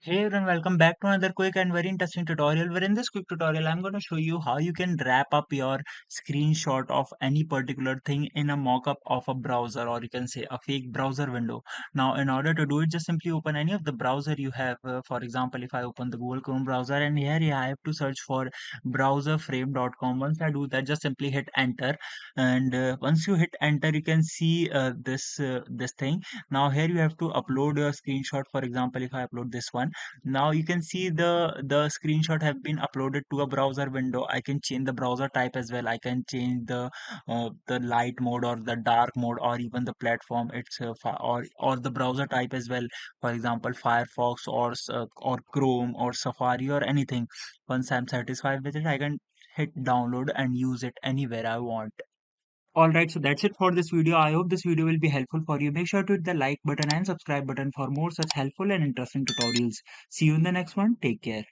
Hey everyone, welcome back to another quick and very interesting tutorial. Where in this quick tutorial, I'm going to show you how you can wrap up your screenshot of any particular thing in a mock-up of a browser, or you can say a fake browser window. Now, in order to do it, just simply open any of the browser you have. For example, if I open the Google Chrome browser, and here I have to search for browserframe.com. Once I do that, just simply hit enter, and once you hit enter, you can see this thing. Now here you have to upload a screenshot. For example, if I upload this one, now you can see the screenshot have been uploaded to a browser window. I can change the browser type as well. I can change the light mode or the dark mode, or even the platform itself, or the browser type as well. For example, Firefox or Chrome or Safari or anything. Once I'm satisfied with it, I can hit download and use it anywhere I want. Alright, so that's it for this video. I hope this video will be helpful for you. Make sure to hit the like button and subscribe button for more such helpful and interesting tutorials. See you in the next one. Take care.